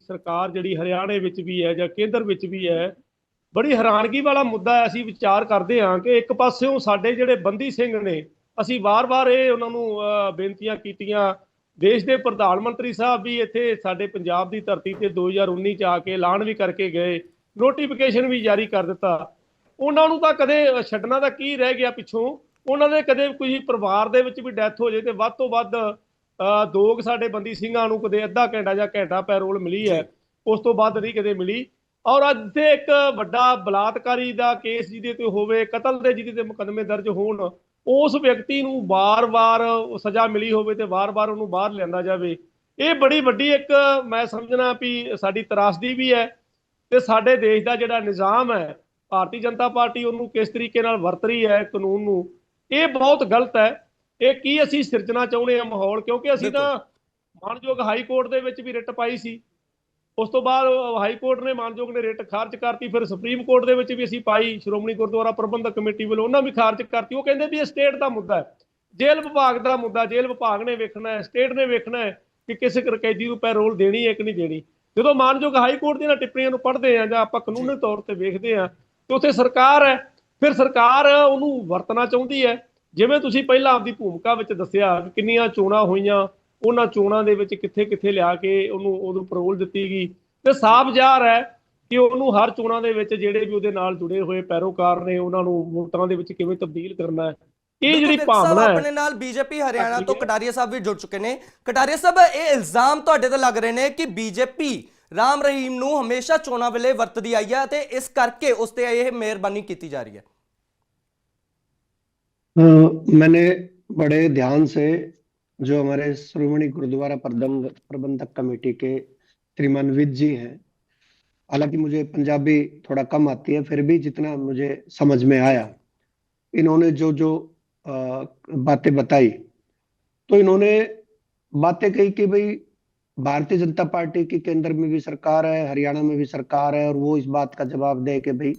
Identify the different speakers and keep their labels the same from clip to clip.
Speaker 1: ਸਰਕਾਰ ਜਿਹੜੀ ਹਰਿਆਣੇ ਵਿੱਚ ਵੀ ਹੈ ਜਾਂ ਕੇਂਦਰ ਵਿੱਚ ਵੀ ਹੈ, ਬੜੀ ਹੈਰਾਨਗੀ ਵਾਲਾ ਮੁੱਦਾ ਹੈ। ਅਸੀਂ ਵਿਚਾਰ ਕਰਦੇ ਹਾਂ ਕਿ ਇੱਕ ਪਾਸਿਓਂ ਸਾਡੇ ਜਿਹੜੇ ਬੰਦੀ ਸਿੰਘ ਨੇ, ਅਸੀਂ ਵਾਰ-ਵਾਰ ਇਹ ਉਹਨਾਂ ਨੂੰ ਬੇਨਤੀਆਂ ਕੀਤੀਆਂ। ਦੇਸ਼ ਦੇ ਪ੍ਰਧਾਨ ਮੰਤਰੀ ਸਾਹਿਬ ਵੀ ਇੱਥੇ ਸਾਡੇ ਪੰਜਾਬ ਦੀ ਧਰਤੀ ਤੇ 2019 ਚ ਆ ਕੇ ਐਲਾਨ ਵੀ ਕਰਕੇ ਗਏ, ਨੋਟੀਫਿਕੇਸ਼ਨ ਵੀ ਜਾਰੀ ਕਰ ਦਿੱਤਾ। ਉਹਨਾਂ ਨੂੰ ਤਾਂ ਕਦੇ ਛੱਡਣਾ ਤਾਂ ਕੀ ਰਹਿ ਗਿਆ ਪਿੱਛੋਂ। ਉਹਨਾਂ ਦੇ ਕਦੇ ਕੋਈ ਪਰਿਵਾਰ ਦੇ ਵਿੱਚ ਵੀ ਡੈਥ ਹੋ ਜਾਏ ਤੇ ਵੱਧ ਤੋਂ ਵੱਧ ਦੋ ਸਾਡੇ ਬੰਦੀ ਸਿੰਘਾਂ ਨੂੰ ਕਦੇ ਅੱਧਾ ਘੰਟਾ ਜਾਂ ਘੰਟਾ ਪੈਰੋਲ ਮਿਲੀ ਹੈ, ਉਸ ਤੋਂ ਬਾਅਦ ਨਹੀਂ ਕਦੇ ਮਿਲੀ। ਔਰ ਅੱਜ ਤੇ ਇੱਕ ਵੱਡਾ ਬਲਾਤਕਾਰੀ ਦਾ ਕੇਸ ਜਿਹਦੇ ਤੇ ਹੋਵੇ, ਕਤਲ ਦੇ ਜਿਹਦੇ ਤੇ ਮੁਕੱਦਮੇ ਦਰਜ ਹੋਣ, ਉਸ ਵਿਅਕਤੀ ਨੂੰ ਵਾਰ-ਵਾਰ ਸਜ਼ਾ ਮਿਲੀ ਹੋਵੇ ਤੇ ਵਾਰ-ਵਾਰ ਉਹਨੂੰ ਬਾਹਰ ਲਿਆਂਦਾ ਜਾਵੇ, ਇਹ ਬੜੀ ਵੱਡੀ ਇੱਕ ਮੈਂ ਸਮਝਣਾ ਵੀ ਸਾਡੀ ਤਰਾਸਦੀ ਵੀ ਹੈ। ਤੇ ਸਾਡੇ ਦੇਸ਼ ਦਾ ਜਿਹੜਾ ਨਿਜ਼ਾਮ ਹੈ, ਭਾਰਤੀ ਜਨਤਾ ਪਾਰਟੀ ਉਹਨੂੰ ਕਿਸ ਤਰੀਕੇ ਨਾਲ ਵਰਤ ਰਹੀ ਹੈ ਕਾਨੂੰਨ ਨੂੰ, ਇਹ ਬਹੁਤ ਗਲਤ ਹੈ। ਇਹ ਕੀ ਅਸੀਂ ਸਿਰਜਣਾ ਚਾਹੁੰਦੇ ਹਾਂ ਮਾਹੌਲ, ਕਿਉਂਕਿ ਅਸੀਂ ਤਾਂ ਮਾਨਯੋਗ ਹਾਈ ਕੋਰਟ ਦੇ ਵਿੱਚ ਵੀ ਰਿਟ ਪਾਈ ਸੀ, ਉਸ ਤੋਂ ਬਾਅਦ ਹਾਈ ਕੋਰਟ ਨੇ ਮਾਨਯੋਗ ਨੇ ਰਿਟ ਖਾਰਜ ਕਰਤੀ, ਫਿਰ ਸੁਪਰੀਮ ਕੋਰਟ ਦੇ ਵਿੱਚ ਵੀ ਅਸੀਂ ਪਾਈ, ਸ਼੍ਰੋਮਣੀ ਗੁਰਦੁਆਰਾ ਪ੍ਰਬੰਧਕ ਕਮੇਟੀ ਵੱਲੋਂ ਉਹਨਾਂ ਵੀ ਖਾਰਜ ਕਰਤੀ। ਉਹ ਕਹਿੰਦੇ ਵੀ ਇਹ ਸਟੇਟ ਦਾ ਮੁੱਦਾ ਹੈ, ਜੇਲ੍ਹ ਵਿਭਾਗ ਦਾ ਮੁੱਦਾ, ਜੇਲ੍ਹ ਵਿਭਾਗ ਨੇ ਵੇਖਣਾ ਹੈ, ਸਟੇਟ ਨੇ ਵੇਖਣਾ ਹੈ ਕਿ ਕਿਸੇ ਕੈਦੀ ਨੂੰ ਪੈਰੋਲ ਦੇਣੀ ਹੈ ਕਿ ਨਹੀਂ ਦੇਣੀ। ਜਦੋਂ ਮਾਨਯੋਗ ਹਾਈ ਕੋਰਟ ਦੀਆਂ ਟਿੱਪਣੀਆਂ ਨੂੰ ਪੜ੍ਹਦੇ ਆ ਜਾਂ ਆਪਾਂ ਕਾਨੂੰਨੀ ਤੌਰ ਤੇ ਵੇਖਦੇ ਆ, ਤੇ ਉੱਥੇ ਸਰਕਾਰ ਹੈ, ਫਿਰ ਸਰਕਾਰ ਉਹਨੂੰ ਵਰਤਣਾ ਚਾਹੁੰਦੀ ਹੈ। ਜਿਵੇਂ ਤੁਸੀਂ ਪਹਿਲਾਂ ਆਪਦੀ ਭੂਮਿਕਾ ਵਿੱਚ ਦੱਸਿਆ ਕਿ ਕਿੰਨੀਆਂ ਚੋਣਾਂ ਹੋਈਆਂ, ਉਹਨਾਂ ਚੋਣਾਂ ਦੇ ਵਿੱਚ ਕਿੱਥੇ ਕਿੱਥੇ ਲਿਆ ਕੇ ਉਹਨੂੰ ਪੈਰੋਲ ਦਿੱਤੀ ਗਈ, ਤੇ ਸਾਫ਼ ਜ਼ਾਹਰ ਹੈ ਕਿ ਉਹਨੂੰ ਹਰ ਚੋਣਾਂ ਦੇ ਵਿੱਚ ਜਿਹੜੇ ਵੀ ਉਹਦੇ ਨਾਲ ਜੁੜੇ ਹੋਏ ਪੈਰੋਕਾਰ ਨੇ ਉਹਨਾਂ ਨੂੰ ਵੋਟਾਂ ਦੇ ਵਿੱਚ ਕਿਵੇਂ ਤਬਦੀਲ ਕਰਨਾ ਹੈ, ਇਹ ਜਿਹੜੀ ਭਾਵਨਾ ਹੈ।
Speaker 2: ਆਪਣੇ ਨਾਲ ਬੀਜੇਪੀ ਹਰਿਆਣਾ ਤੋਂ ਕਟਾਰੀਆ ਸਾਹਿਬ ਵੀ ਜੁੜ ਚੁੱਕੇ ਨੇ। ਕਟਾਰੀਆ ਸਾਹਿਬ, ਇਹ ਇਲਜ਼ਾਮ ਤੁਹਾਡੇ ਤੇ ਲੱਗ ਰਹੇ ਨੇ ਕਿ ਬੀਜੇਪੀ ਰਾਮ ਰਹੀਮ ਨੂੰ ਹਮੇਸ਼ਾ ਚੋਣਾਂ ਵੇਲੇ ਵਰਤਦੀ ਆਈ ਹੈ ਤੇ ਇਸ ਕਰਕੇ ਉਸ ਤੇ ਇਹ ਮਿਹਰਬਾਨੀ ਕੀਤੀ ਜਾ ਰਹੀ है।
Speaker 3: मैंने बड़े ध्यान से जो हमारे श्रोमणी गुरुद्वारा प्रबंधक कमेटी के श्रीमान विद जी हैं, हालांकि मुझे पंजाबी थोड़ा कम आती है, फिर भी जितना मुझे समझ में आया, इन्होंने जो जो बातें बताई, तो इन्होंने बातें कही कि भाई भारतीय जनता पार्टी की केंद्र में भी सरकार है, हरियाणा में भी सरकार है, और वो इस बात का जवाब दे कि भाई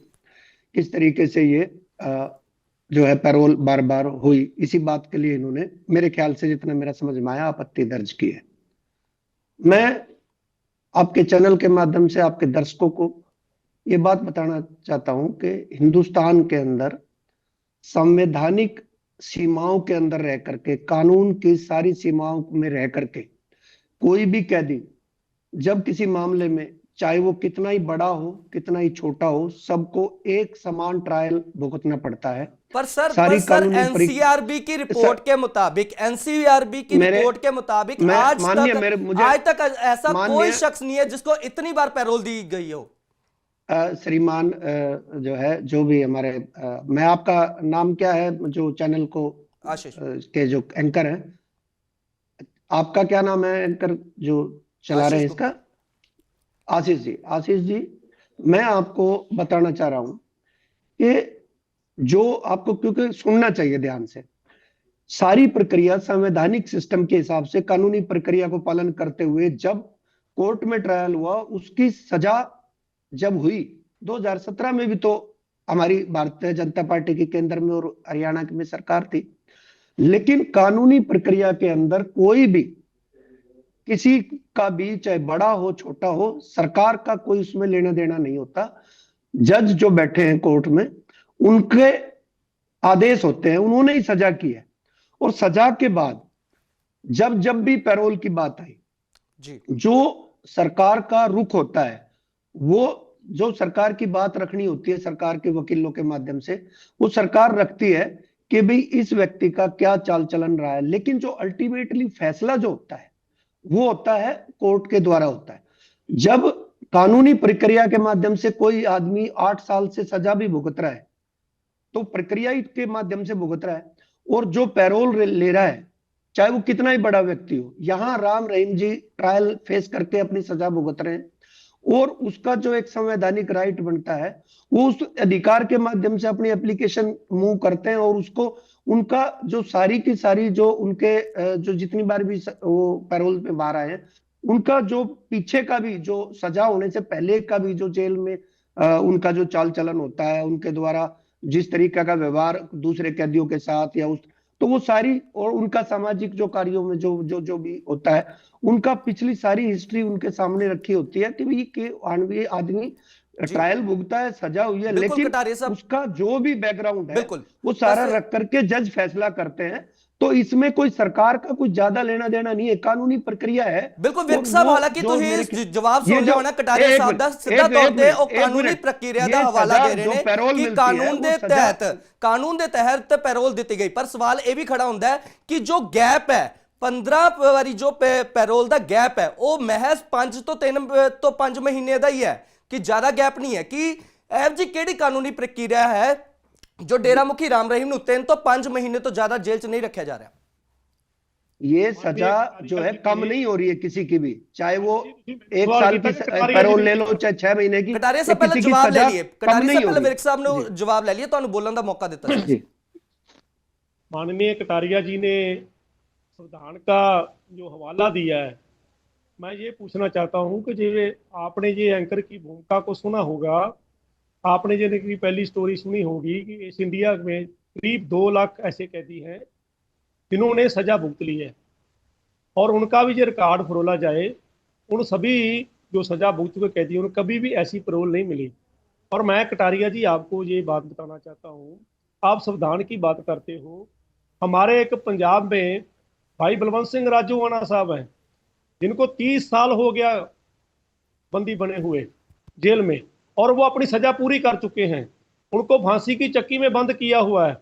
Speaker 3: किस तरीके से ये जो है पैरोल बार बार हुई। इसी बात के लिए इन्होंने मेरे ख्याल से जितना मेरा समझ में आया आपत्ति दर्ज की है। मैं आपके चैनल के माध्यम से आपके दर्शकों को ये बात बताना चाहता हूं कि हिंदुस्तान के अंदर संवैधानिक सीमाओं के अंदर रह करके, कानून की सारी सीमाओं में रह करके कोई भी कैदी जब किसी मामले में, चाहे वो कितना ही बड़ा हो कितना ही छोटा हो, सबको एक समान ट्रायल भुगतना पड़ता है।
Speaker 2: पर सर एनसीआरबी की रिपोर्ट के मुताबिक, आज तक ऐसा कोई शख्स नहीं है जिसको इतनी बार पैरोल दी गई हो।
Speaker 3: श्रीमान जो है, जो भी हमारे मैं आपका नाम क्या है जो चैनल को
Speaker 2: आशीष
Speaker 3: के जो एंकर है, आपका क्या नाम है एंकर जो चला रहे हैं इसका? आशीष जी। आशीष जी, मैं आपको बताना चाह रहा हूं कि जो आपको, क्योंकि सुनना चाहिए ध्यान से, सारी प्रक्रिया संवैधानिक सिस्टम के हिसाब से कानूनी प्रक्रिया को पालन करते हुए जब कोर्ट में ट्रायल हुआ, उसकी सजा जब हुई 2017 में भी तो हमारी भारतीय जनता पार्टी की केंद्र में और हरियाणा में सरकार थी, लेकिन कानूनी प्रक्रिया के अंदर कोई भी, किसी का भी, चाहे बड़ा हो छोटा हो, सरकार का कोई उसमें लेना देना नहीं होता। जज जो बैठे हैं कोर्ट में, उनके आदेश होते हैं, उन्होंने ही सजा की है, और सजा के बाद जब जब भी पैरोल की बात आई जी, जो सरकार का रुख होता है, वो जो सरकार की बात रखनी होती है सरकार के वकीलों के माध्यम से, वो सरकार रखती है कि भाई इस व्यक्ति का क्या चाल चलन रहा है। लेकिन जो अल्टीमेटली फैसला जो होता है वो होता है कोर्ट के द्वारा होता है। जब कानूनी प्रक्रिया के माध्यम से कोई आदमी 8 साल से सजा भी भुगत रहा है, तो प्रक्रिया के माध्यम से भुगत रहा है, और जो पैरोल ले रहा है, चाहे वो कितना ही बड़ा व्यक्ति हो, यहां राम रहीम जी ट्रायल फेस करके अपनी सजा भुगत रहे हैं, और उसका जो एक संवैधानिक राइट बनता है, वो उस अधिकार के माध्यम से अपनी एप्लीकेशन मूव करते हैं, और उसको उनका जो सारी की सारी जो उनके जो जितनी बार भी वो पैरोल पे बाहर आए हैं, उनका जो पीछे का भी जो सजा होने से पहले का भी जो जेल में उनका जो चाल चलन होता है, उनके द्वारा जिस तरीके का व्यवहार दूसरे कैदियों के साथ या उस तो वो सारी, और उनका सामाजिक जो कार्यों में जो जो जो भी होता है, उनका पिछली सारी हिस्ट्री उनके सामने रखी होती है कि भाई के आदमी
Speaker 2: जी
Speaker 3: ट्रायल भुगता है, सजा हुई है,
Speaker 2: बिल्कुल
Speaker 3: लेकिन
Speaker 2: कटारिया साहब,
Speaker 3: उसका जो भी बैकग्राउंड है
Speaker 2: बिल्कुल।
Speaker 3: वो सारा
Speaker 2: बस
Speaker 3: रख करके जज फैसला करते हैं। तो इसमें कोई सरकार का कुछ ज्यादा लेना देना नहीं है, कानूनी प्रक्रिया है।
Speaker 2: बिल्कुल
Speaker 3: और
Speaker 2: विर्क साहब,
Speaker 3: वो
Speaker 2: हालांकि
Speaker 3: जो
Speaker 2: ਤੁਸੀਂ
Speaker 3: मेरे
Speaker 2: जवाब
Speaker 3: ये
Speaker 2: सुन
Speaker 3: जो
Speaker 2: ਲਿਆ ਹੋਣਾ ਕਟਾਰੀਆ
Speaker 3: एक
Speaker 2: ਸਾਹਿਬ
Speaker 3: मिनट
Speaker 2: ਦਾ ਸਿੱਧਾ
Speaker 3: एक
Speaker 2: ਤੌਰ
Speaker 3: एक
Speaker 2: ਤੇ ਉਹ
Speaker 3: मिनट एक
Speaker 2: ਕਾਨੂੰਨੀ
Speaker 3: मिनट
Speaker 2: ਪ੍ਰਕਿਰਿਆ
Speaker 3: ये
Speaker 2: ਦਾ ਹਵਾਲਾ
Speaker 3: सजा
Speaker 2: ਦੇ ਰਹੇ
Speaker 3: जो
Speaker 2: ਨੇ
Speaker 3: पैरोल
Speaker 2: ਕਿ
Speaker 3: मिलती है वो सजा
Speaker 2: ਕਾਨੂੰਨ ਦੇ ਤਹਿਤ ਪੈਰੋਲ ਦਿੱਤੀ ਗਈ। ਪਰ ਸਵਾਲ ਇਹ ਵੀ ਖੜਾ ਹੁੰਦਾ ਹੈ ਕਿ ਜੋ ਗੈਪ ਹੈ 15 ਵਾਰੀ ਜੋ ਪੈਰੋਲ ਦਾ ਗੈਪ ਹੈ ਉਹ ਮਹਿਜ਼ 5 ਤੋਂ 3 ਤੋਂ 5 ਮਹੀਨੇ ਦਾ ਹੀ ਹੈ, ਕਿ ਜ਼ਿਆਦਾ ਗੈਪ ਨਹੀਂ ਹੈ। ਕਿ ਇਹ ਜੀ ਕਿਹੜੀ ਕਾਨੂੰਨੀ ਪ੍ਰਕਿਰਿਆ ਹੈ ਜੋ ਡੇਰਾ ਮੁਖੀ ਰਾਮ ਰਹੀਮ ਨੂੰ 3 ਤੋਂ 5 ਮਹੀਨੇ ਤੋਂ ਜ਼ਿਆਦਾ ਜੇਲ੍ਹ 'ਚ ਨਹੀਂ ਰੱਖਿਆ ਜਾ ਰਿਹਾ?
Speaker 3: ये सजा जो है कम नहीं हो रही है किसी की भी, चाहे वो 1 साल की पैरोल ले लो चाहे 6 महीने की,
Speaker 2: ਕਟਾਰੀਆ
Speaker 3: ये
Speaker 2: ਸਾਹਿਬ ਪਹਿਲਾਂ
Speaker 3: किसी की
Speaker 2: ਜਵਾਬ ਲੈ
Speaker 3: सजा
Speaker 2: ਲਈਏ।
Speaker 3: कम
Speaker 2: ਕਟਾਰੀਆ
Speaker 3: नहीं
Speaker 2: ਸਾਹਿਬ
Speaker 3: हो
Speaker 2: ਪਹਿਲਾਂ
Speaker 3: रही।
Speaker 2: ਵਿਰਕ ਸਾਹਿਬ ਨੂੰ
Speaker 3: जी
Speaker 2: ਜਵਾਬ ਲੈ ਲਈਏ, ਤੁਹਾਨੂੰ ਬੋਲਣ ਦਾ ਮੌਕਾ ਦਿੱਤਾ ਸੀ।
Speaker 3: जी
Speaker 1: माननीय कटारिया जी ने संविधान का जो हवाला दिया है, मैं ये पूछना चाहता हूँ कि जो आपने ये एंकर की भूमिका को सुना होगा, आपने जो की पहली स्टोरी सुनी होगी कि इस इंडिया में करीब 2 लाख ऐसे कैदी हैं जिन्होंने सजा भुगत ली है, और उनका भी जो रिकॉर्ड फरोला जाए, उन सभी जो सजा भुगत चुके कैदी उन्हें कभी भी ऐसी पैरोल नहीं मिली। और मैं कटारिया जी आपको ये बात बताना चाहता हूँ, आप संविधान की बात करते हो, हमारे एक पंजाब में भाई बलवंत सिंह राजोआना साहब हैं जिनको 30 साल हो गया बंदी बने हुए जेल में, और वो अपनी सजा पूरी कर चुके हैं। उनको फांसी की चक्की में बंद किया हुआ है,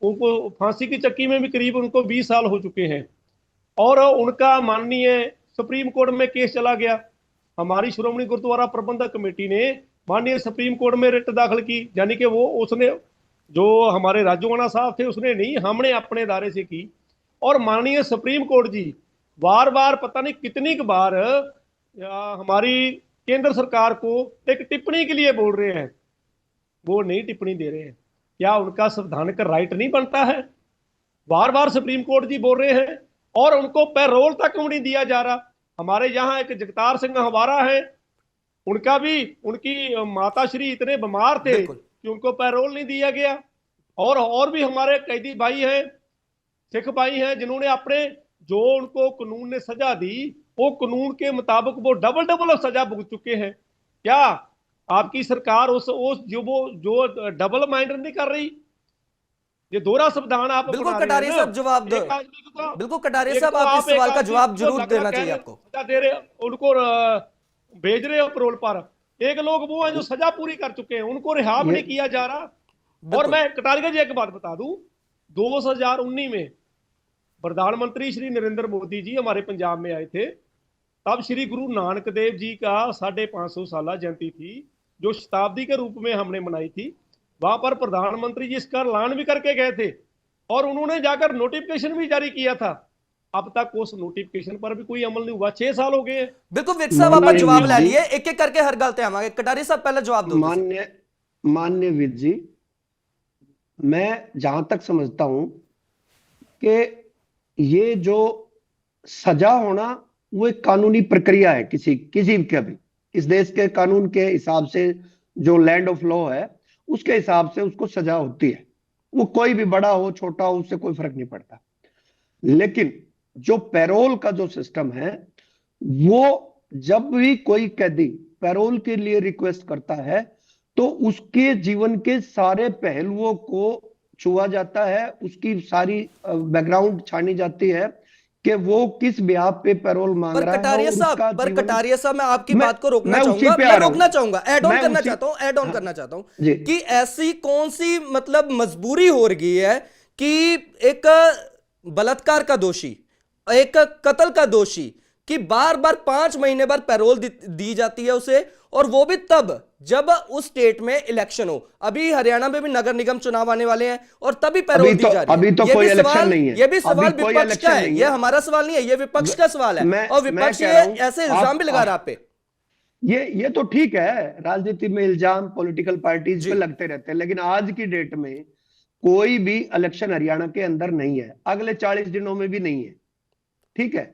Speaker 1: उनको फांसी की चक्की में भी करीब उनको 20 साल हो चुके हैं, और उनका माननीय सुप्रीम कोर्ट में केस चला गया। हमारी श्रोमणी गुरुद्वारा प्रबंधक कमेटी ने माननीय सुप्रीम कोर्ट में रिट दाखिल की, यानी कि वो उसने जो हमारे राजोआना साहब थे उसने नहीं, हमने अपने दायरे से की। और माननीय सुप्रीम कोर्ट जी बार बार पता नहीं कितनी बार हमारी केंद्र सरकार को एक टिप्पणी के लिए बोल रहे हैं, वो नहीं टिप्पणी दे रहे हैं। क्या उनका संवैधानिक राइट नहीं बनता है? बार बार सुप्रीम कोर्ट जी बोल रहे हैं और उनको पैरोल तक नहीं दिया जा रहा। हमारे यहाँ एक जगतार सिंह हवारा है, उनका भी, उनकी माता श्री इतने बीमार थे कि उनको पैरोल नहीं दिया गया। और भी हमारे कैदी भाई हैं, सिख भाई हैं, जिन्होंने अपने जो उनको कानून ने सजा दी वो कानून के मुताबिक वो डबल सजा भुगत चुके हैं। क्या आपकी सरकार उस जो डबल माइंड नहीं कर रही? ये दोहरा संविधान आप
Speaker 2: बिल्कुल कटारिया साहब जवाब दो। बिल्कुल कटारिया साहब, आप इस सवाल का जवाब जरूर देना चाहिए आपको।
Speaker 1: दे रहे उनको भेज रहे हो पैरोल पर, एक लोग वो हैं जो सजा पूरी कर चुके हैं, उनको रिहा भी नहीं किया जा रहा। और मैं कटारिया जी एक बात बता दूं, 2019 में प्रधानमंत्री श्री नरेंद्र मोदी जी हमारे पंजाब में आए थे, तब श्री गुरु नानक देव जी का 550 साला जयंती थी जो शताब्दी के रूप में हमने मनाई थी। वहां पर प्रधानमंत्री जी इसका ऐलान भी करके गए थे और उन्होंने जाकर नोटिफिकेशन भी जारी किया था। अब तक उस नोटिफिकेशन पर भी कोई अमल नहीं हुआ, 6 साल हो गए।
Speaker 2: बिल्कुल विक साहब, आप जवाब ले लिए, एक एक करके हर गल ते आवांगे। कटारिया साहब पहले जवाब दो।
Speaker 3: मान्य विद जी, मैं जहां तक समझता हूं कि ये जो सजा होना वो एक कानूनी प्रक्रिया है, किसी का भी इस देश के कानून के हिसाब से, जो लैंड ऑफ लॉ है उसके हिसाब से उसको सजा होती है। वो कोई भी बड़ा हो छोटा हो उससे कोई फर्क नहीं पड़ता। लेकिन जो पैरोल का जो सिस्टम है, वो जब भी कोई कैदी पैरोल के लिए रिक्वेस्ट करता है तो उसके जीवन के सारे पहलुओं को छुआ जाता है, उसकी सारी बैकग्राउंड छानी जाती है कि वो किस ब्याह पे पैरोल मांग रहा है।
Speaker 2: कटारिया साहब, मैं आपकी बात को रोकना चाहूंगा, ऐड ऑन करना चाहता हूं कि ऐसी कौन सी मतलब मजबूरी हो रही है कि एक बलात्कार का दोषी, एक कत्ल का दोषी कि बार बार 5 महीने बाद पैरोल दी जाती है उसे, और वो भी तब जब उस स्टेट में इलेक्शन हो। अभी हरियाणा में भी नगर निगम चुनाव आने वाले हैं और तभी पैरोल दी जा रही है।
Speaker 3: अभी तो कोई इलेक्शन नहीं है।
Speaker 2: ये भी सवाल विपक्ष का है, ये हमारा सवाल नहीं है, ये विपक्ष का सवाल है। और विपक्ष ऐसे इल्जाम भी लगा रहा पे।
Speaker 3: ये तो ठीक है, राजनीति में इल्जाम पॉलिटिकल पार्टीज पे लगते रहते हैं, लेकिन आज की डेट में कोई भी इलेक्शन हरियाणा के अंदर नहीं है, अगले 40 दिनों में भी नहीं है। ठीक है,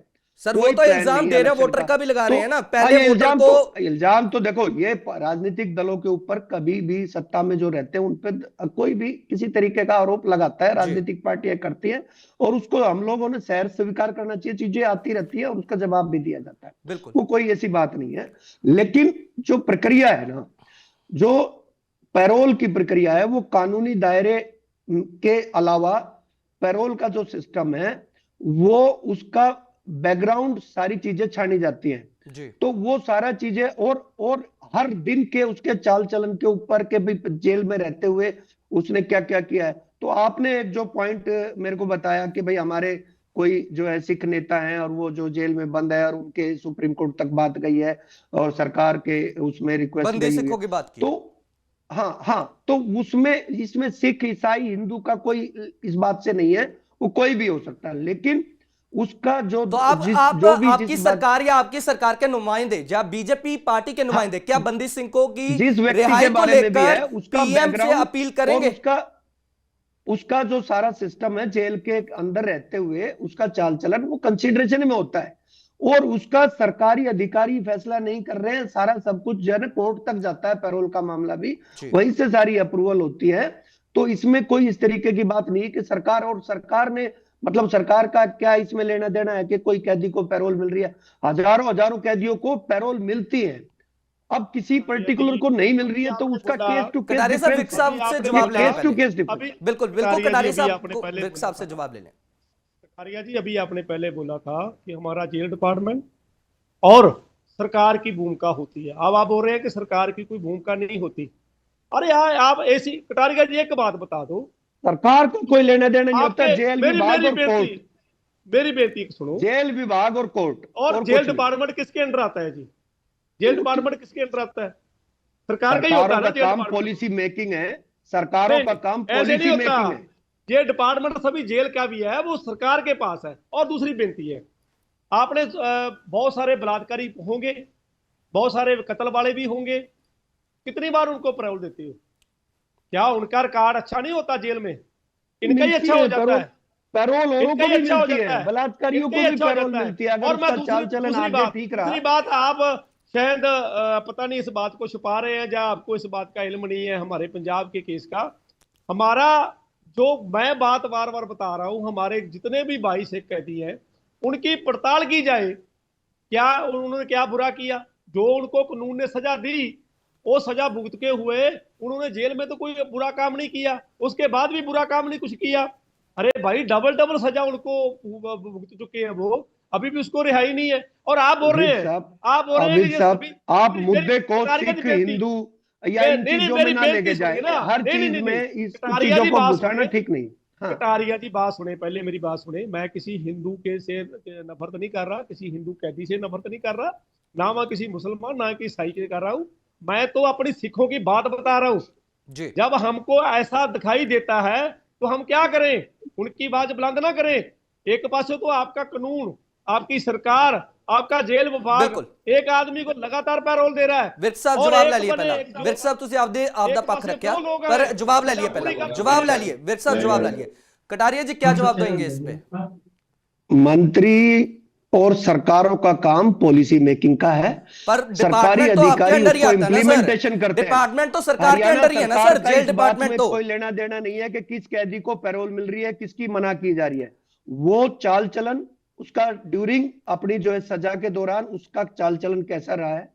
Speaker 2: सर वो
Speaker 3: कोई
Speaker 2: तो
Speaker 3: प्लान
Speaker 2: इल्जाम
Speaker 3: नहीं है
Speaker 2: दे रहे
Speaker 3: इलेक्शन
Speaker 2: वोटर का भी लगा रहे हैं ना,
Speaker 3: तो
Speaker 2: पहले
Speaker 3: ये
Speaker 2: वोटर को।
Speaker 3: इल्जाम तो देखो, ये राजनीतिक दलों के ऊपर कभी भी सत्ता में जो रहते हैं उन पर कोई भी किसी तरीके का आरोप लगाता है,
Speaker 2: जी
Speaker 3: राजनीतिक पार्टियां करती हैं, और उसको हम लोगों ने सैर स्वीकार करना चाहिए। चीजें आती रहती है और उसका जवाब भी दिया जाता है,
Speaker 2: बिल्कुल।
Speaker 3: वो कोई ऐसी बात नहीं है। लेकिन जो प्रक्रिया है ना, जो पैरोल की प्रक्रिया है, वो कानूनी दायरे के अलावा पैरोल का जो सिस्टम है वो उसका बैकग्राउंड सारी चीजें छानी जाती हैं।
Speaker 2: जी
Speaker 3: तो वो सारा चीजें और हर दिन के उसके चाल चलन के ऊपर के भी, जेल में रहते हुए उसने क्या क्या किया है। तो आपने एक जो पॉइंट मेरे को बताया कि भाई हमारे कोई जो है सिख नेता हैं और वो जो जेल में बंद है और उनके सुप्रीम कोर्ट तक बात गई है और सरकार के उसमें रिक्वेस्ट
Speaker 2: बंदी
Speaker 3: गई हुई
Speaker 2: सिखों
Speaker 3: है।
Speaker 2: की बात की।
Speaker 3: तो हाँ हाँ, तो उसमें इसमें सिख ईसाई हिंदू का कोई इस बात से नहीं है, वो कोई भी हो सकता है। लेकिन उसका जो
Speaker 2: तो आप
Speaker 3: जिस जो भी
Speaker 2: आपकी
Speaker 3: जिस बात,
Speaker 2: सरकार या आपकी सरकार के नुमाइंदे या बीजेपी पार्टी के नुमाइंदे क्या बंदी सिंह की
Speaker 3: जिस व्यक्ति
Speaker 2: रिहाई
Speaker 3: के
Speaker 2: को
Speaker 3: बारे में भी है
Speaker 2: लेकर
Speaker 3: उसका
Speaker 2: पीएम से
Speaker 3: बैकग्राउंड
Speaker 2: अपील
Speaker 3: और
Speaker 2: करेंगे?
Speaker 3: उसका उसका जो सारा सिस्टम है जेल के अंदर रहते हुए उसका चाल चलन वो कंसिडरेशन में होता है, और उसका सरकारी अधिकारी फैसला नहीं कर रहे हैं, सारा सब कुछ जो है ना कोर्ट तक जाता है। पैरोल का मामला भी
Speaker 2: जी
Speaker 3: वहीं से सारी अप्रूवल होती है। तो इसमें कोई इस तरीके की बात नहीं है कि सरकार, और सरकार ने मतलब सरकार का क्या इसमें लेना देना है कि कोई कैदी को पैरोल मिल रही है। हजारों हजारों कैदियों को पैरोल मिलती है, अब किसी पर्टिकुलर को नहीं मिल रही है तो उसका केस टू केस
Speaker 2: कटारिया साहब विक
Speaker 3: डिफरेंस
Speaker 2: साहब से जवाब ले लें
Speaker 3: केस टू
Speaker 2: पहले।
Speaker 3: Case difference.
Speaker 1: अभी
Speaker 2: बिल्कुल बिल्कुल
Speaker 1: कटारिया
Speaker 2: कटारिया
Speaker 1: जी, अभी
Speaker 2: साहब
Speaker 1: आपने
Speaker 2: को
Speaker 1: पहले
Speaker 2: विक साहब से
Speaker 1: बोला था।
Speaker 2: जवाब ले लें।
Speaker 1: कटारिया जी, अभी आपने पहले बोला था कि हमारा जेल डिपार्टमेंट और सरकार की भूमिका होती है। अब आप बोल रहे हैं कि सरकार की कोई भूमिका नहीं होती। अरे यार, आप ऐसी, कटारिया जी एक बात बता दो,
Speaker 3: सरकार को कोई लेना देना नहीं होता,
Speaker 1: आपके
Speaker 3: जेल
Speaker 1: मेरी
Speaker 3: विभाग
Speaker 1: मेरी
Speaker 3: और कोर्ट,
Speaker 1: बेनती मेरी बेनती सुनो।
Speaker 3: जेल विभाग और कोर्ट
Speaker 1: और
Speaker 3: और
Speaker 1: जेल
Speaker 3: कुछ नहीं।
Speaker 1: डिपार्टमेंट किसके अंडर आता है जी? जेल डिपार्टमेंट किसके अंडर आता है? सरकार का ही होता
Speaker 3: सरकारों
Speaker 1: है ना
Speaker 3: का
Speaker 1: जेल
Speaker 3: काम
Speaker 1: डिपार्टमेंट।
Speaker 3: पॉलिसी मेकिंग है, सरकारों
Speaker 1: नहीं
Speaker 3: का
Speaker 1: नहीं,
Speaker 3: काम
Speaker 1: ऐसे नहीं
Speaker 3: पॉलिसी
Speaker 1: होता।
Speaker 3: मेकिंग है।
Speaker 1: जेल डिपार्टमेंट सभी जेल का भी है, वो सरकार के पास है। और दूसरी बेनती है, आपने बहुत सारे बलात्कारी होंगे, बहुत सारे कत्ल वाले भी होंगे, कितनी बार उनको पैरोल देते हो? क्या उनका रिकॉर्ड अच्छा नहीं होता जेल में? इनका ही
Speaker 3: मिलती
Speaker 1: अच्छा
Speaker 3: है
Speaker 1: हो जाता है,
Speaker 3: पैरोल, औरों
Speaker 1: इनका
Speaker 3: को
Speaker 1: ही
Speaker 3: भी
Speaker 1: अच्छा हो
Speaker 3: मिलती
Speaker 1: जाता
Speaker 3: है,
Speaker 1: है,
Speaker 3: बलात्कारियों
Speaker 1: इनका
Speaker 3: को
Speaker 1: ही
Speaker 3: भी
Speaker 1: अच्छा हो
Speaker 3: पैरोल
Speaker 1: जाता है।
Speaker 3: मिलती है अगर
Speaker 1: और मैं
Speaker 3: उसका चाल चलन
Speaker 1: दूसरी
Speaker 3: आगे
Speaker 1: बात
Speaker 3: ठीक रहा।
Speaker 1: दूसरी बात आप शायद पता नहीं इस बात को छुपा रहे हैं या आपको इस बात का इल्म नहीं है हमारे पंजाब के केस का। हमारा जो, मैं बात बार बार बता रहा हूं, हमारे जितने भी भाई सिख कैदी हैं उनकी पड़ताल की जाए। क्या उन्होंने क्या बुरा किया? जो उनको कानून ने सजा दी, वो सजा भुगतते हुए उन्होंने जेल में तो कोई बुरा काम नहीं किया, उसके बाद भी बुरा काम नहीं कुछ किया। अरे भाई, डबल डबल सजा उनको भुगत चुके हैं वो, अभी भी उसको रिहाई नहीं है। और आप बोल रहे
Speaker 3: अविद
Speaker 1: हैं,
Speaker 3: साहब,
Speaker 1: आप बोल रहे हैं
Speaker 3: अविद
Speaker 1: कि ये
Speaker 3: साहब,
Speaker 1: सभी,
Speaker 3: आप
Speaker 1: मेरी
Speaker 3: मुद्दे को
Speaker 1: कटारिया जी
Speaker 3: सिख
Speaker 1: बेनती,
Speaker 3: हिंदू या इन
Speaker 1: नहीं नहीं,
Speaker 3: चीजों में
Speaker 1: मेरी
Speaker 3: ना
Speaker 1: बेनती
Speaker 3: लेके
Speaker 1: सुनिए
Speaker 3: जाए,
Speaker 1: ना।
Speaker 3: हर
Speaker 1: नहीं
Speaker 3: चीज
Speaker 1: नहीं
Speaker 3: में
Speaker 1: नहीं,
Speaker 3: इस
Speaker 1: कटारिया
Speaker 3: चीजों
Speaker 1: जी
Speaker 3: को
Speaker 1: बात
Speaker 3: घुसाना
Speaker 1: सुनिए,
Speaker 3: ठीक नहीं। हाँ,
Speaker 1: कटारिया जी बात सुने, पहले मेरी बात सुने। मैं किसी हिंदू के से नफरत नहीं कर रहा, किसी हिंदू कैदी से नफरत नहीं कर रहा, ना मैं किसी मुसलमान ना कि ईसाई से कर रहा हूं। मैं तो अपनी सिखों की बात बता रहा हूं।
Speaker 2: जी
Speaker 1: जब हमको ऐसा दिखाई देता है तो हम क्या करें? उनकी बात बुलंद ना करें। एक पासे तो आपका कानून, आपकी सरकार, आपका जेल विभाग
Speaker 2: बिल्कुल।
Speaker 1: एक आदमी को लगातार पैरोल दे रहा है,
Speaker 2: विर्क साहब
Speaker 1: और
Speaker 2: जवाब
Speaker 1: एक
Speaker 2: ले लिए
Speaker 1: बने
Speaker 2: पहला।
Speaker 1: एक जो-
Speaker 2: विर्क साहब तुसी आपदा
Speaker 1: एक
Speaker 2: पक्ष
Speaker 1: पासे
Speaker 2: रखा,
Speaker 1: दो लोग
Speaker 2: पर
Speaker 1: हैं,
Speaker 2: जवाब ले लिए
Speaker 1: सजा पूरी
Speaker 2: पहला,
Speaker 1: कर
Speaker 2: जवाब ले
Speaker 1: रहे
Speaker 2: लिए।
Speaker 1: हैं।
Speaker 2: विर्क साहब जवाब ले लिए। कटारिया जी क्या जवाब देंगे इस पे?
Speaker 3: मंत्री और सरकारों का काम पॉलिसी मेकिंग का है,
Speaker 2: पर
Speaker 3: सरकारी
Speaker 2: डिपार्टमेंट तो आपके
Speaker 3: अधिकारी
Speaker 2: अंडर ही
Speaker 3: उसको
Speaker 2: आता है ना सर।
Speaker 3: इम्प्लीमेंटेशन करते हैं।
Speaker 2: डिपार्टमेंट तो सरकार के
Speaker 3: हरियाणा
Speaker 2: अंडर ही है ना
Speaker 3: सरकार
Speaker 2: सर,
Speaker 3: का
Speaker 2: जेल
Speaker 3: इस बात
Speaker 2: डिपार्टमेंट
Speaker 3: में
Speaker 2: तो।
Speaker 3: कोई लेना देना नहीं है कि किस कैदी को पैरोल मिल रही है, किसकी मना की जा रही है। वो चाल चलन उसका ड्यूरिंग अपनी जो है सजा के दौरान उसका चाल चलन कैसा रहा है,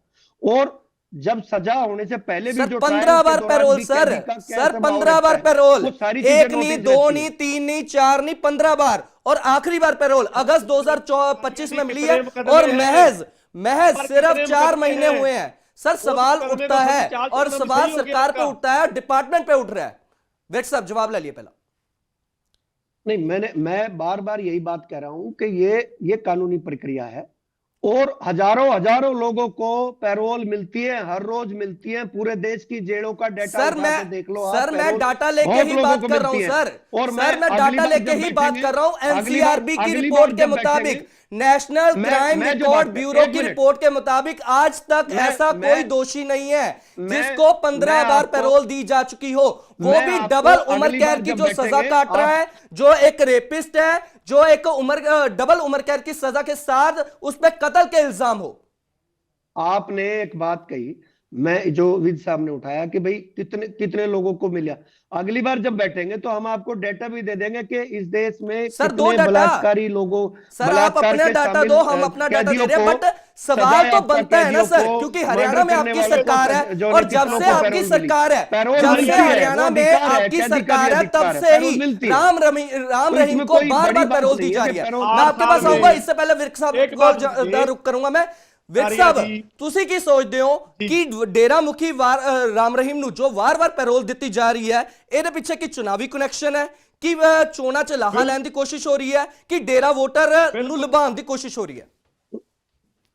Speaker 3: और जब सजा होने से पहले भी
Speaker 2: सर
Speaker 3: जो
Speaker 2: 15 बार पैरोल सर,
Speaker 3: सर
Speaker 2: 15 बार पैरोल,
Speaker 3: वो सारी
Speaker 2: एक
Speaker 3: चीजें
Speaker 2: नहीं,
Speaker 3: नोटिस
Speaker 2: दो
Speaker 3: रहती
Speaker 2: नहीं,
Speaker 3: हैं।
Speaker 2: 3 नहीं, 4 नहीं, 15 बार। और आखिरी बार पैरोल अगस्त 2025 में मिली है,
Speaker 1: कितने मुकदमे
Speaker 2: और
Speaker 1: हैं?
Speaker 2: महज
Speaker 1: पर
Speaker 2: सिर्फ
Speaker 1: कितने
Speaker 2: 4
Speaker 1: मुकदमे
Speaker 2: महीने
Speaker 1: हैं?
Speaker 2: हुए हैं सर। सवाल
Speaker 1: मुकदमे
Speaker 2: उठता
Speaker 1: तो
Speaker 2: है,
Speaker 1: सभी चाल
Speaker 2: और
Speaker 1: चलन में
Speaker 2: सवाल
Speaker 1: सही हो गया
Speaker 2: सरकार पे
Speaker 1: उनका।
Speaker 2: उठता है, डिपार्टमेंट पे उठ रहा है। वेट साहब जवाब ले लिए पहला।
Speaker 3: नहीं, मैं बार बार यही बात कह रहा हूं कि ये कानूनी प्रक्रिया है, और हजारों हजारों लोगों को पैरोल मिलती है, हर रोज मिलती है। पूरे देश की जेलों का डाटा
Speaker 2: सर
Speaker 3: उठा के देख लो आप,
Speaker 2: सर मैं
Speaker 3: पैरोल
Speaker 2: डाटा लेके
Speaker 3: बहुत
Speaker 2: ही
Speaker 3: लोगों
Speaker 2: बात
Speaker 3: को
Speaker 2: कर रहा हूं
Speaker 3: मिलती है।
Speaker 2: सर।
Speaker 3: और
Speaker 2: सर मैं
Speaker 3: अगली
Speaker 2: डाटा
Speaker 3: बार
Speaker 2: लेके
Speaker 3: जब
Speaker 2: ही बात
Speaker 3: बैठेंगे,
Speaker 2: कर रहा हूं एनसीआरबी की
Speaker 3: अगली
Speaker 2: रिपोर्ट
Speaker 3: बार
Speaker 2: के
Speaker 3: जब
Speaker 2: मुताबिक,
Speaker 3: बैठेंगे,
Speaker 2: नेशनल क्राइम
Speaker 3: मैं जो
Speaker 2: रिकॉर्ड
Speaker 3: बात
Speaker 2: ब्यूरो
Speaker 3: एक
Speaker 2: की
Speaker 3: मिनट,
Speaker 2: रिपोर्ट के मुताबिक आज तक ऐसा कोई दोषी नहीं है जिसको 15 बार पैरोल दी जा चुकी हो। वो
Speaker 3: मैं
Speaker 2: भी
Speaker 3: आपको
Speaker 2: डबल उम्र
Speaker 3: अगली
Speaker 2: कैद
Speaker 3: बार
Speaker 2: की
Speaker 3: जब
Speaker 2: जो सजा
Speaker 3: बैठेंगे,
Speaker 2: काट रहा है, जो एक रेपिस्ट है, जो एक डबल उम्र कैद की सजा के साथ उस पर कत्ल के इल्जाम हो।
Speaker 3: आपने एक बात कही, मैं जो विद साहब ने उठाया कि भाई कितने कितने लोगों को मिला, अगली बार जब बैठेंगे तो हम आपको डेटा भी दे देंगे कि इस देश में
Speaker 2: सर दो
Speaker 3: कितने
Speaker 2: डाटा,
Speaker 3: बलात्कारी लोगों,
Speaker 2: सर आप
Speaker 3: बलात्कार
Speaker 2: अपना
Speaker 3: के
Speaker 2: डाटा
Speaker 3: शामिल
Speaker 2: दो, हम अपना डाटा दे
Speaker 3: कैदियों
Speaker 2: रहे हैं,
Speaker 3: को,
Speaker 2: बट सवाल
Speaker 3: सजाए
Speaker 2: तो
Speaker 3: याफ्ता
Speaker 2: बनता है ना
Speaker 3: कैदियों
Speaker 2: सर,
Speaker 3: को,
Speaker 2: क्योंकि
Speaker 3: मर्डर
Speaker 2: हरियाणा में
Speaker 3: करने
Speaker 2: आपकी
Speaker 3: वालों को,
Speaker 2: सरकार है,
Speaker 3: जो
Speaker 2: और
Speaker 3: ने
Speaker 2: जब
Speaker 3: कितनों
Speaker 2: से
Speaker 3: को
Speaker 2: आपकी
Speaker 3: पैरोल मिली,
Speaker 2: सरकार है,
Speaker 3: पैरोल
Speaker 2: जब
Speaker 3: मिलती
Speaker 2: से
Speaker 3: है, वो
Speaker 2: हरियाणा में
Speaker 3: अधिकार है,
Speaker 2: आपकी
Speaker 3: कैदी का भी
Speaker 2: सरकार है, तब
Speaker 3: अधिकार है,
Speaker 2: से
Speaker 3: पैरोल
Speaker 2: ही
Speaker 3: मिलती है।
Speaker 2: राम
Speaker 3: तो
Speaker 2: रहीम
Speaker 3: इसमें
Speaker 2: को
Speaker 3: कोई
Speaker 2: बार
Speaker 3: बड़ी
Speaker 2: बार
Speaker 3: बात
Speaker 2: पैरोल दी
Speaker 3: नहीं
Speaker 2: जा
Speaker 3: है
Speaker 2: रही
Speaker 3: कि
Speaker 2: है।
Speaker 3: पैरोल
Speaker 2: मैं आपके पास आऊंगा, इससे पहले विर्क साहब
Speaker 1: एक बात
Speaker 2: को रुक करूंगा मैं। विर्क
Speaker 1: कारिया
Speaker 2: साहब,
Speaker 1: जी।
Speaker 2: ਤੁਸੀਂ ਕੀ ਸੋਚਦੇ ਹੋ ਕਿ ਡੇਰਾ ਮੁਖੀ ਰਾਮ ਰਹੀਮ ਨੂੰ ਜੋ ਵਾਰ-ਵਾਰ ਪੈਰੋਲ ਦਿੱਤੀ ਜਾ ਰਹੀ ਹੈ, ਇਹਦੇ ਪਿੱਛੇ ਕੀ ਚੁਣਾਵੀ ਕਨੈਕਸ਼ਨ ਹੈ, ਕਿ ਚੋਣਾਂ 'ਚ ਲਾਹਾ ਲੈਣ ਦੀ ਕੋਸ਼ਿਸ਼ ਹੋ ਰਹੀ ਹੈ, ਕਿ ਡੇਰਾ ਵੋਟਰ ਨੂੰ ਲੁਭਾਉਣ ਦੀ ਕੋਸ਼ਿਸ਼ ਹੋ ਰਹੀ है?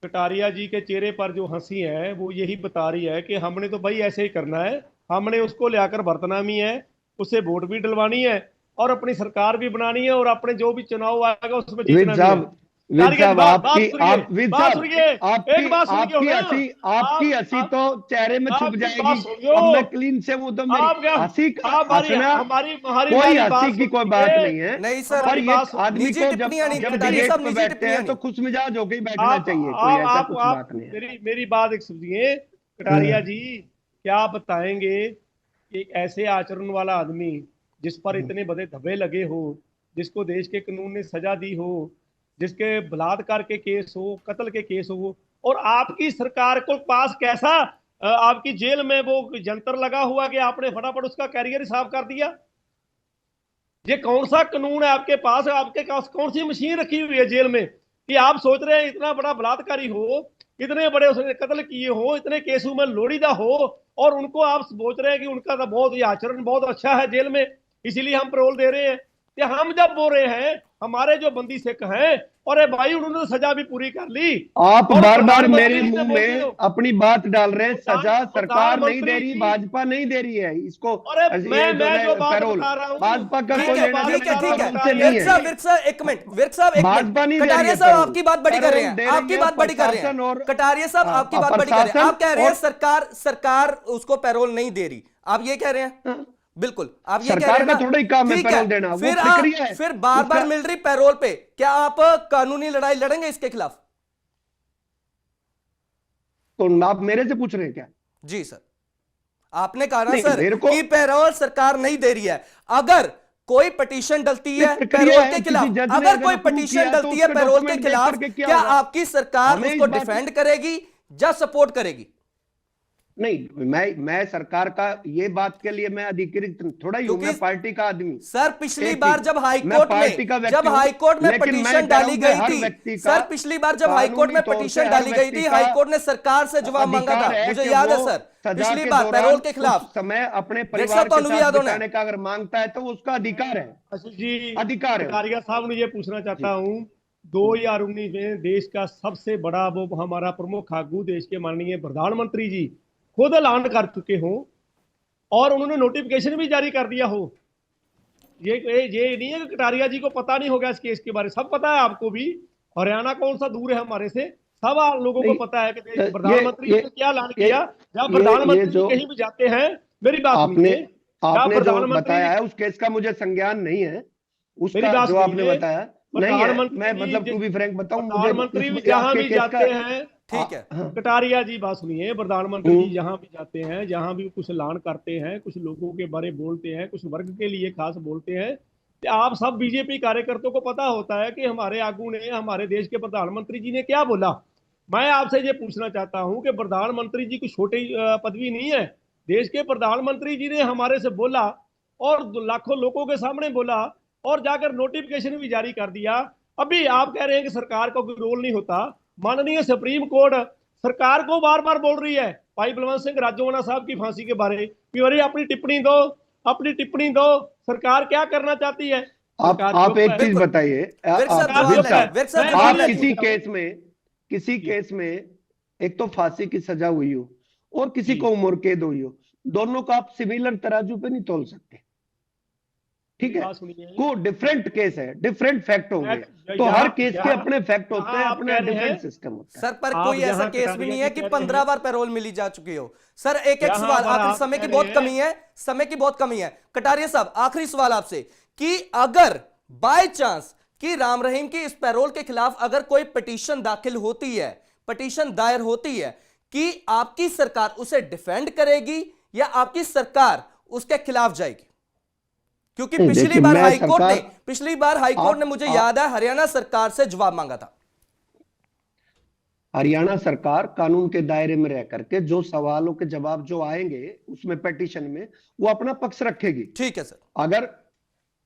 Speaker 1: कटारिया जी के चेहरे पर जो हंसी है वो यही बता रही है कि हमने तो भाई ऐसे ही करना है, हमने उसको लाकर बरतनामी है, उससे वोट भी डलवानी है और अपनी सरकार भी बनानी है और अपने जो भी चुनाव आएगा उसमें जीतना भी है।
Speaker 3: विद साहब
Speaker 1: बात
Speaker 3: आपकी
Speaker 1: सुनिए,
Speaker 3: आप विद
Speaker 1: बात
Speaker 3: साहब
Speaker 1: सुनिए,
Speaker 3: आपकी
Speaker 1: एक बात सुनिए
Speaker 3: आपकी
Speaker 1: ना,
Speaker 3: हंसी, आपकी हंसी तो चेहरे में छुप
Speaker 1: आपकी
Speaker 3: जाएगी।
Speaker 1: बात सुनियो,
Speaker 3: अब मैं क्लीन से हूं तो मेरी
Speaker 1: आप क्या,
Speaker 3: हंसी,
Speaker 1: आप हमारी
Speaker 3: हंसना
Speaker 1: हमारी हमारी
Speaker 3: कोई
Speaker 1: हमारी
Speaker 3: हंसी
Speaker 1: बात
Speaker 3: की कोई
Speaker 1: सुनिए,
Speaker 3: बात नहीं है।
Speaker 2: नहीं सर,
Speaker 3: पर
Speaker 1: हमारी
Speaker 3: ये
Speaker 1: बात
Speaker 3: आदमी
Speaker 2: निजी
Speaker 3: को
Speaker 2: टिप्पणियां नहीं,
Speaker 3: जब
Speaker 2: कटारिया
Speaker 3: डिबेट
Speaker 2: साहब,
Speaker 3: पे
Speaker 2: निजी
Speaker 3: बैठते
Speaker 2: टिप्पणियां
Speaker 3: हैं तो
Speaker 2: नहीं।
Speaker 3: खुश मिजाज होकर ही बैठना
Speaker 1: आप
Speaker 3: चाहिए, कोई ऐसा कुछ
Speaker 1: आप
Speaker 3: बात नहीं है।
Speaker 1: मेरी बात एक सुनिए कटारिया जी, क्या बताएंगे कि एक ऐसे आचरण वाला आदमी जिस पर इतने बड़े धब्बे लगे हो, जिसको देश के कानून ने सजा दी हो, जिसके बलात्कार के केस हो, कत्ल के केस हो, और आपकी सरकार को पास कैसा आपकी जेल में वो जंतर लगा हुआ कि आपने फटाफट उसका कैरियर ही साफ कर दिया। ये कौन सा कानून है आपके पास, आपके पास कौन सी मशीन रखी हुई है जेल में कि आप सोच रहे हैं इतना बड़ा बलात्कारी हो, इतने बड़े उसने कत्ल किए हो, इतने केसों में लोड़ीदा हो, और उनको आप सोच रहे हैं कि उनका तो बहुत ही आचरण बहुत अच्छा है जेल में, इसीलिए हम पैरोल दे रहे हैं। कि हम जब बोल रहे हैं हमारे जो बंदी सिख हैं, और भाई उन्होंने तो सजा भी पूरी कर ली,
Speaker 3: आप
Speaker 1: और
Speaker 3: बार बार
Speaker 1: प्रधानमंत्री
Speaker 3: मेरे
Speaker 1: जी से
Speaker 3: मुंह
Speaker 1: बोल रहे
Speaker 3: में
Speaker 1: हो,
Speaker 3: अपनी बात डाल रहे हैं। सजा सरकार नहीं दे
Speaker 1: प्रधानमंत्री
Speaker 3: रही,
Speaker 1: जी,
Speaker 3: भाजपा नहीं दे रही है इसको।
Speaker 1: अरे
Speaker 3: ये
Speaker 1: मैं जो बात
Speaker 3: पैरोल
Speaker 1: बता रहा हूं,
Speaker 3: भाजपा का
Speaker 1: मैं
Speaker 3: कोई
Speaker 1: जो
Speaker 3: लेना
Speaker 1: बात
Speaker 3: देना
Speaker 2: ठीक है,
Speaker 3: इस
Speaker 2: ठीक
Speaker 3: कानून
Speaker 2: है,
Speaker 3: से नहीं है।
Speaker 2: विर्क साहब एक मिनट, विर्क साहब एक
Speaker 3: भाजपा नहीं
Speaker 2: मिनट,
Speaker 3: दे रही
Speaker 2: कटारिया
Speaker 3: है
Speaker 2: साहब
Speaker 3: पैरोल,
Speaker 2: आपकी बात बड़ी कर रहे हैं,
Speaker 3: पैरोल दे रही
Speaker 2: आपकी
Speaker 3: है
Speaker 2: बात बड़ी कर रहे
Speaker 3: प्रशासन
Speaker 2: हैं,
Speaker 3: और
Speaker 2: कटारिया साहब आपकी बात बड़ी कर रहे हैं,
Speaker 3: प्रशासन
Speaker 2: आप कह रहे हैं
Speaker 3: और
Speaker 2: सरकार उसको पैरोल नहीं दे रही, आप ये कह रहे हैं? बिल्कुल, आप ये कह रहे
Speaker 3: सरकार
Speaker 2: हैं
Speaker 3: का
Speaker 2: ना?
Speaker 3: थोड़ा ही काम है
Speaker 2: ठीक
Speaker 3: पैरोल देना, वो
Speaker 2: फिर
Speaker 3: प्रक्रिया है
Speaker 2: फिर बार बार
Speaker 3: उसका।
Speaker 2: मिल रही पैरोल पे, क्या आप कानूनी लड़ाई लड़ेंगे इसके खिलाफ?
Speaker 3: तो आप मेरे से पूछ रहे हैं क्या?
Speaker 2: जी सर, आपने कहा ना
Speaker 3: नहीं,
Speaker 2: सर
Speaker 3: मेरे को
Speaker 2: कि पैरोल सरकार नहीं दे रही है, अगर कोई पिटीशन डलती है
Speaker 3: प्रक्रिया
Speaker 2: पैरोल
Speaker 3: है,
Speaker 2: के
Speaker 3: किसी
Speaker 2: खिलाफ,
Speaker 3: जज ने
Speaker 2: अगर
Speaker 3: अगर
Speaker 2: कोई
Speaker 3: approve
Speaker 2: पिटीशन
Speaker 3: किया तो
Speaker 2: डलती है
Speaker 3: उसके
Speaker 2: पैरोल के
Speaker 3: document देख
Speaker 2: खिलाफ,
Speaker 3: करके क्या
Speaker 2: क्या
Speaker 3: होगा?
Speaker 2: आपकी सरकार
Speaker 3: हमें
Speaker 2: उसको
Speaker 3: इस बात
Speaker 2: डिफेंड करेगी या सपोर्ट करेगी?
Speaker 3: नहीं, मैं सरकार का ये बात के लिए मैं अधिकृत थोड़ा ही हूं,
Speaker 2: क्योंकि
Speaker 3: मैं पार्टी का आदमी।
Speaker 2: सर पिछली
Speaker 3: एक
Speaker 2: बार
Speaker 3: चीज,
Speaker 2: जब
Speaker 3: मैं
Speaker 2: हाईकोर्ट
Speaker 3: पार्टी का
Speaker 2: में
Speaker 3: व्यक्ति हूं,
Speaker 2: हाईकोर्ट में
Speaker 3: लेकिन मैं
Speaker 2: पिटीशन
Speaker 3: कह रहा
Speaker 2: डाली
Speaker 3: हूं कि
Speaker 2: गई
Speaker 3: हर
Speaker 2: थी,
Speaker 3: व्यक्ति का
Speaker 2: सर पिछली बार जब हाईकोर्ट में
Speaker 3: कानूनी तौर
Speaker 2: पिटीशन
Speaker 3: से हर
Speaker 2: डाली गई
Speaker 3: व्यक्ति
Speaker 2: थी,
Speaker 3: का
Speaker 2: हाईकोर्ट ने सरकार से जवाब मांगा था,
Speaker 3: अधिकार है
Speaker 2: मुझे
Speaker 3: कि
Speaker 2: याद है
Speaker 3: वो
Speaker 2: सर,
Speaker 3: सजा
Speaker 2: पिछली
Speaker 3: के
Speaker 2: बार
Speaker 3: दौरान
Speaker 2: पैरोल के
Speaker 3: कुछ
Speaker 2: खिलाफ।
Speaker 3: समय अपने
Speaker 2: विर्क
Speaker 3: परिवार
Speaker 2: साहब
Speaker 3: के
Speaker 2: तो भी
Speaker 3: साथ
Speaker 2: याद होना है।
Speaker 3: बिताने का अगर मांगता है तो वो उसका अधिकार है,
Speaker 1: आशीष जी,
Speaker 3: अधिकार है वो।
Speaker 1: कटारिया साहब ने ये पूछना चाहता
Speaker 3: जी।
Speaker 1: हूँ, 2019 में देश का सबसे बड़ा वो हमारा प्रमुख आगू देश के माननीय प्रधानमंत्री जी खुद ऐलान कर चुके हो और उन्होंने नोटिफिकेशन भी जारी कर दिया हो, ये नहीं है कि कटारिया जी को पता नहीं होगा इस केस के बारे में, सब पता है आपको भी। हरियाणा कौन सा दूर है हमारे से, सब आप लोगों को
Speaker 3: नहीं,
Speaker 1: पता है कि
Speaker 3: ये
Speaker 1: प्रधानमंत्री
Speaker 3: ये
Speaker 1: ने क्या ऐलान
Speaker 3: ये
Speaker 1: किया। जब
Speaker 3: ये
Speaker 1: प्रधानमंत्री जी
Speaker 3: जो
Speaker 1: कहीं भी जाते हैं, मेरी बात
Speaker 3: आपने
Speaker 1: सुनिए, जब
Speaker 3: आपने जो
Speaker 1: प्रधानमंत्री
Speaker 3: बताया है उस केस का मुझे संज्ञान नहीं है,
Speaker 1: मेरी
Speaker 3: उसका
Speaker 1: बात
Speaker 3: जो आपने
Speaker 1: सुनिए,
Speaker 3: बताया नहीं है। मैं
Speaker 1: प्रधानमंत्री
Speaker 3: मतलब टू बी फ्रैंक बताऊं, मुझे
Speaker 1: प्रधानमंत्री
Speaker 3: इस
Speaker 1: जहां
Speaker 3: आपके
Speaker 1: भी
Speaker 3: केस का
Speaker 1: जाते हैं,
Speaker 2: ठीक है,
Speaker 3: हाँ,
Speaker 1: कटारिया जी बात सुनिए, प्रधानमंत्री जी जहां भी जाते हैं, जहां भी कुछ ऐलान करते हैं, कुछ लोगों के बारे बोलते हैं, कुछ वर्ग के लिए खास बोलते हैं, कि आप सब बीजेपी कार्यकर्ताओं को पता होता है कि हमारे आगू ने, हमारे देश के प्रधानमंत्री जी ने क्या बोला। मैं आपसे ये पूछना चाहता हूं कि प्रधानमंत्री जी कुछ छोटी पदवी नहीं है, देश के प्रधानमंत्री जी ने हमारे से बोला और लाखों लोगों के सामने बोला और जाकर नोटिफिकेशन भी जारी कर दिया। अभी आप कह रहे हैं कि सरकार का कोई रोल नहीं होता। माननीय सुप्रीम कोर्ट सरकार को बार बार बोल रही है, भाई बलवंत सिंह राजोवाना साहब की फांसी के बारे में, अरे अपनी टिप्पणी दो, अपनी टिप्पणी दो, सरकार क्या करना चाहती है।
Speaker 3: आप एक चीज बताइए, आप किसी केस में एक तो फांसी की सजा हुई हो और किसी को उम्र कैद हुई हो, दोनों को आप सिमिलर तराजू पे नहीं तोल सकते। ठीक है,
Speaker 1: बात सुनिए।
Speaker 3: को डिफरेंट केस है, डिफरेंट फैक्ट होंगे, तो
Speaker 1: यहाँ-
Speaker 3: हर केस के
Speaker 1: यहाँ-
Speaker 3: अपने फैक्ट होते हैं,
Speaker 1: यहाँ आप
Speaker 3: अपना
Speaker 1: कह रहे
Speaker 3: डिफरेंट
Speaker 1: हैं-
Speaker 3: सिस्टम होता है।
Speaker 2: सर पर
Speaker 1: आप
Speaker 2: कोई ऐसा
Speaker 1: जहाँ
Speaker 2: केस भी
Speaker 1: कटारिया
Speaker 2: नहीं है
Speaker 1: जी
Speaker 2: कि
Speaker 1: कह रहे
Speaker 2: 15
Speaker 1: हैं-
Speaker 2: बार पैरोल मिली जा चुकी हो। सर एक
Speaker 1: यहाँ
Speaker 2: सवाल,
Speaker 1: पर
Speaker 2: आखिर
Speaker 1: आप
Speaker 2: समय
Speaker 1: कह
Speaker 2: की
Speaker 1: रहे
Speaker 2: बहुत
Speaker 1: हैं-
Speaker 2: कमी है, समय की बहुत कमी है। कटारिया साहब आखिरी सवाल आपसे कि अगर बाय चांस कि राम रहीम की इस पैरोल के खिलाफ अगर कोई पिटीशन दाखिल होती है, पिटीशन दायर होती है, कि आपकी सरकार उसे डिफेंड करेगी या आपकी सरकार उसके खिलाफ जाएगी? क्योंकि
Speaker 3: नहीं,
Speaker 2: पिछली
Speaker 3: देखिए,
Speaker 2: बार
Speaker 3: मैं
Speaker 2: हाईकोर्ट ने
Speaker 3: सरकार-
Speaker 2: पिछली बार हाईकोर्ट ने
Speaker 3: आप-
Speaker 2: मुझे
Speaker 3: आप-
Speaker 2: याद है हरियाणा सरकार से जवाब मांगा था।
Speaker 3: हरियाणा सरकार कानून के दायरे में रह करके जो सवालों के जवाब जो आएंगे उसमें पिटीशन में, वो अपना पक्ष रखेगी।
Speaker 2: ठीक है सर।
Speaker 3: अगर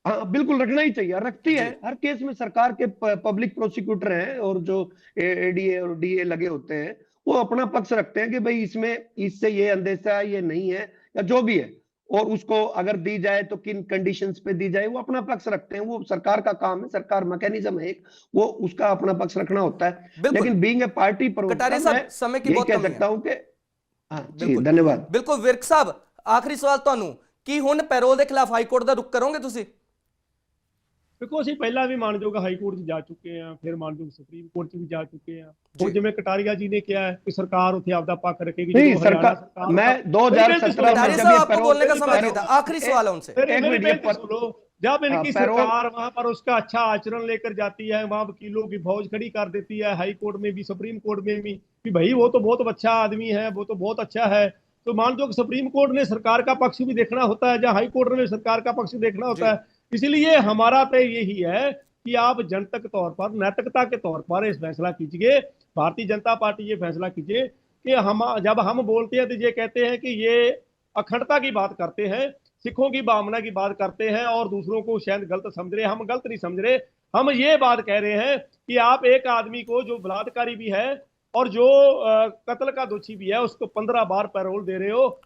Speaker 3: हाँ, बिल्कुल रखना ही चाहिए, रखती है। हर केस में सरकार के पब्लिक प्रोसिक्यूटर हैं और जो एडीए और डीए लगे होते हैं, वो अपना पक्ष रखते हैं कि भाई इसमें इससे ये अंदेशा है, ये नहीं है, या जो भी है, और उसको अगर दी जाए तो किन कंडीशंस पे दी जाए, वो अपना पक्ष रखते हैं। वो सरकार का काम है, सरकार मैकेनिज्म है एक, वो उसका अपना पक्ष रखना होता है।
Speaker 2: बिल्कुल।
Speaker 3: लेकिन बीइंग ए पार्टी प्रवक्ता,
Speaker 2: कटारिया साहब,
Speaker 3: मैं
Speaker 2: समय की
Speaker 3: यही
Speaker 2: बहुत
Speaker 3: कह
Speaker 2: कमी
Speaker 3: सकता
Speaker 2: है।
Speaker 3: हूं कि हाँ जी,
Speaker 2: बिल्कुल।
Speaker 3: धन्यवाद।
Speaker 2: ਬਿਲਕੁਲ ਵਿਰਕ ਸਾਹਿਬ ਆਖਰੀ ਸਵਾਲ ਤੁਹਾਨੂੰ ਕੀ ਹੁਣ ਪੈਰੋਲ ਦੇ ਖਿਲਾਫ ਹਾਈ ਕੋਰਟ ਦਾ ਰੁਖ ਕਰੋਗੇ ਤੁਸੀਂ?
Speaker 1: ਦੇਖੋ ਅਸੀਂ ਪਹਿਲਾਂ ਵੀ ਮਾਨਯੋਗ ਹਾਈ ਕੋਰਟ 'ਚ ਜਾ ਚੁੱਕੇ ਹਾਂ, ਫਿਰ ਮਾਨਯੋਗ ਸੁਪਰੀਮ ਕੋਰਟ 'ਚ ਵੀ ਜਾ ਚੁੱਕੇ ਹਾਂ।
Speaker 2: ਜੀ।
Speaker 1: ਹੁਣ ਜਿਵੇਂ ਕਟਾਰੀਆ ਜੀ ਨੇ ਕਿਹਾ ਹੈ ਕਿ ਸਰਕਾਰ ਉੱਥੇ ਆਪਦਾ ਪੱਖ ਰੱਖੇਗੀ।
Speaker 3: नहीं,
Speaker 1: ਜਦੋਂ ਹਰਿਆਣਾ
Speaker 3: सरकार, मैं 2017 में
Speaker 2: कटारिया
Speaker 3: जब
Speaker 2: साहब
Speaker 3: ये
Speaker 2: आपको बोलने का समय
Speaker 3: पैरोल-
Speaker 2: नहीं था, आखिरी सवाल है उनसे।
Speaker 3: एक
Speaker 1: मेरी
Speaker 3: मिनट, ये
Speaker 1: बेनती सुनो। जब इनकी
Speaker 3: पैरोल-
Speaker 1: सरकार वहां पर उसका अच्छा आचरण लेकर जाती है, वहां वकीलों की फौज खड़ी कर देती है, हाई कोर्ट में भी सुप्रीम कोर्ट में भी कि भाई वो तो बहुत अच्छा आदमी है, वो तो बहुत अच्छा है, तो मानजोग सुप्रीम कोर्ट ने सरकार का पक्ष भी देखना होता है, जहां हाई कोर्ट में सरकार का पक्ष देखना होता है। इसलिए हमारा तो यही है कि आप जनतक तौर पर, नैतिकता के तौर पर इस फैसला कीजिए, भारतीय जनता पार्टी ये फैसला कीजिए कि हम जब हम बोलते हैं तो ये कहते हैं कि ये अखंडता की बात करते हैं, सिखों की भावना की बात करते हैं और दूसरों को शायद गलत समझ रहे हैं। हम गलत नहीं समझ रहे, हम ये बात कह रहे हैं कि आप एक आदमी को जो बलात्कारी भी है और जो कत्ल का दोषी भी है उसको 15 बार पैरोल दे रहे हो,